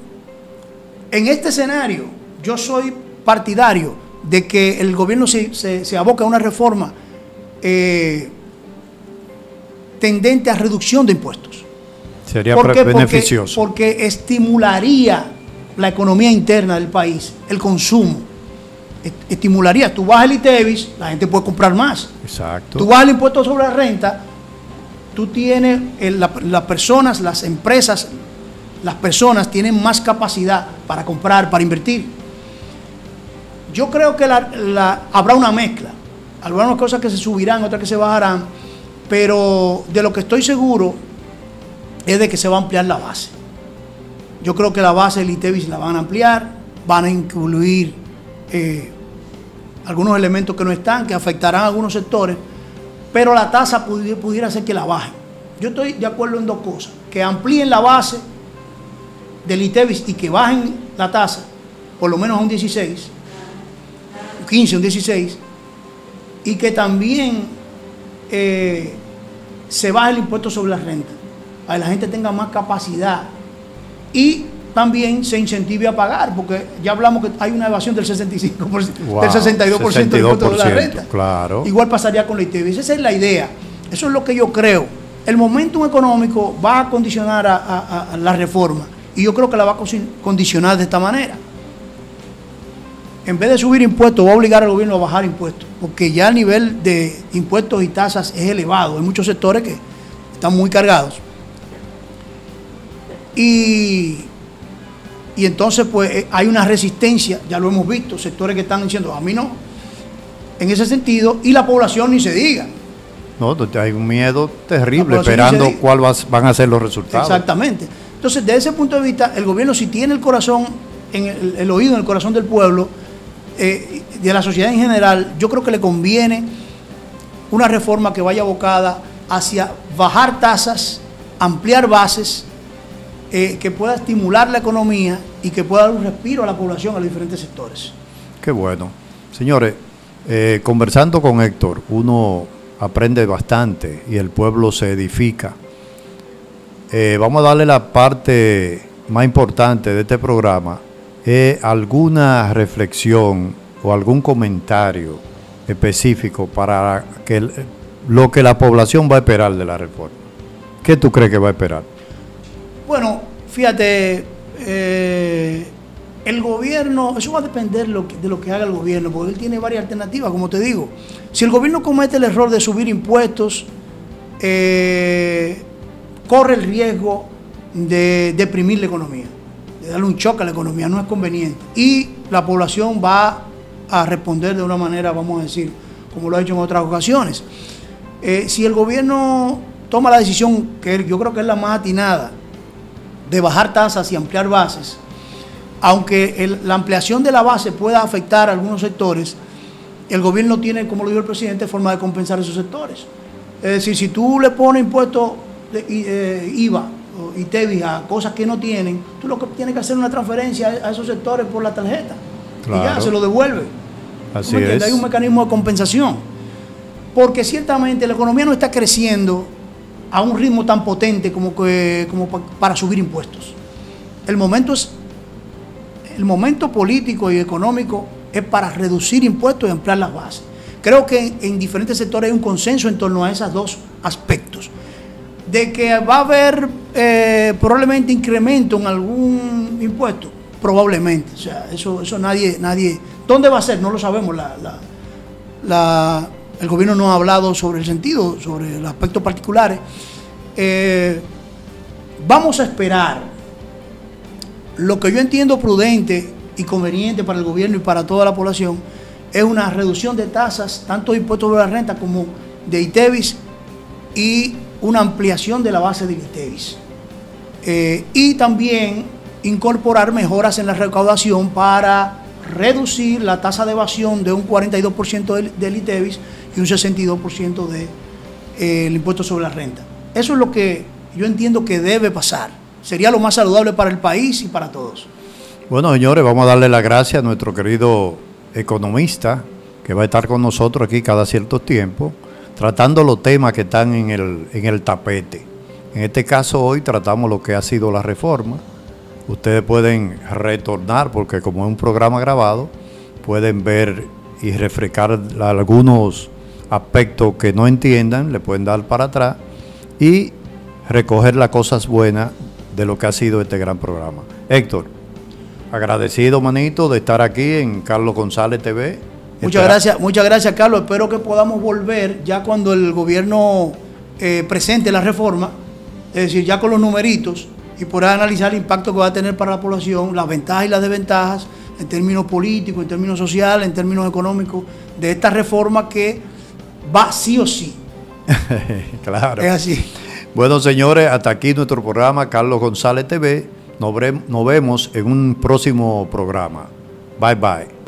en este escenario, yo soy partidario de que el gobierno se aboque a una reforma tendente a reducción de impuestos. Sería beneficioso. Porque estimularía la economía interna del país, el consumo. Estimularía. Tú bajas el ITEVIS, la gente puede comprar más. Exacto. Tú bajas el impuesto sobre la renta, tú tienes, las personas, las empresas, las personas tienen más capacidad para comprar, para invertir. Yo creo que habrá una mezcla. Algunas cosas que se subirán, otras que se bajarán, pero de lo que estoy seguro es de que se va a ampliar la base. Yo creo que la base del ITEVIS la van a ampliar, van a incluir algunos elementos que no están, que afectarán a algunos sectores, pero la tasa pudiera ser que la bajen. Yo estoy de acuerdo en dos cosas: que amplíen la base del ITEVIS y que bajen la tasa, por lo menos a un 16, 15, un 16, y que también se baje el impuesto sobre la renta, para que la gente tenga más capacidad y también se incentive a pagar, porque ya hablamos que hay una evasión del 65%, del 62% del impuesto de la renta. Claro. Igual pasaría con la ITEVIS. Esa es la idea. Eso es lo que yo creo. El momentum económico va a condicionar a la reforma, y yo creo que la va a condicionar de esta manera. En vez de subir impuestos, va a obligar al gobierno a bajar impuestos, porque ya el nivel de impuestos y tasas es elevado. Hay muchos sectores que están muy cargados. Y entonces, pues, hay una resistencia, ya lo hemos visto, sectores que están diciendo, a mí no, en ese sentido, y la población ni se diga. No, hay un miedo terrible esperando cuáles van a ser los resultados. Exactamente. Entonces, desde ese punto de vista, el gobierno, si tiene el corazón, el oído en el corazón del pueblo, de la sociedad en general, yo creo que le conviene una reforma que vaya abocada hacia bajar tasas, ampliar bases, que pueda estimular la economía y que pueda dar un respiro a la población, a los diferentes sectores. Qué bueno. Señores, conversando con Héctor, uno aprende bastante y el pueblo se edifica. Vamos a darle la parte más importante de este programa. ¿Alguna reflexión o algún comentario específico para lo que la población va a esperar de la reforma? ¿Qué tú crees que va a esperar? Bueno, fíjate, el gobierno, eso va a depender de lo que haga el gobierno, porque él tiene varias alternativas, como te digo. Si el gobierno comete el error de subir impuestos, corre el riesgo de deprimir la economía, de darle un choque a la economía, no es conveniente. Y la población va a responder de una manera, vamos a decir, como lo ha hecho en otras ocasiones. Si el gobierno toma la decisión, que yo creo que es la más atinada, de bajar tasas y ampliar bases, aunque la ampliación de la base pueda afectar a algunos sectores, el gobierno tiene, como lo dijo el presidente, forma de compensar esos sectores. Es decir, si tú le pones impuestos de IVA y ITEVIS a cosas que no tienen, tú lo que tienes que hacer es una transferencia a esos sectores por la tarjeta. Claro. Y ya, se lo devuelve. Así es. Hay un mecanismo de compensación. Porque ciertamente la economía no está creciendo a un ritmo tan potente como para subir impuestos. El momento político y económico es para reducir impuestos y ampliar las bases. Creo que en diferentes sectores hay un consenso en torno a esos dos aspectos. De que va a haber probablemente incremento en algún impuesto, probablemente. O sea, eso nadie. ¿Dónde va a ser? No lo sabemos. El gobierno no ha hablado sobre el sentido, sobre los aspectos particulares. Vamos a esperar. Lo que yo entiendo prudente y conveniente para el gobierno y para toda la población es una reducción de tasas, tanto de impuestos sobre la renta como de ITEVIS, y una ampliación de la base de ITEVIS. Y también incorporar mejoras en la recaudación para reducir la tasa de evasión de un 42% del ITEVIS y un 62% del impuesto sobre la renta. Eso es lo que yo entiendo que debe pasar. Sería lo más saludable para el país y para todos. Bueno, señores, vamos a darle las gracias a nuestro querido economista que va a estar con nosotros aquí cada cierto tiempo, tratando los temas que están en el tapete. En este caso hoy tratamos lo que ha sido la reforma. Ustedes pueden retornar, porque como es un programa grabado, pueden ver y refrescar algunos aspectos que no entiendan, le pueden dar para atrás y recoger las cosas buenas de lo que ha sido este gran programa. Héctor, agradecido, manito, de estar aquí en Carlos González TV. Muchas gracias, Carlos. Espero que podamos volver ya cuando el gobierno presente la reforma, es decir, ya con los numeritos, y poder analizar el impacto que va a tener para la población, las ventajas y las desventajas en términos políticos, en términos sociales, en términos económicos, de esta reforma que va sí o sí. Claro. Es así. Bueno, señores, hasta aquí nuestro programa Carlos González TV. Nos vemos en un próximo programa. Bye, bye.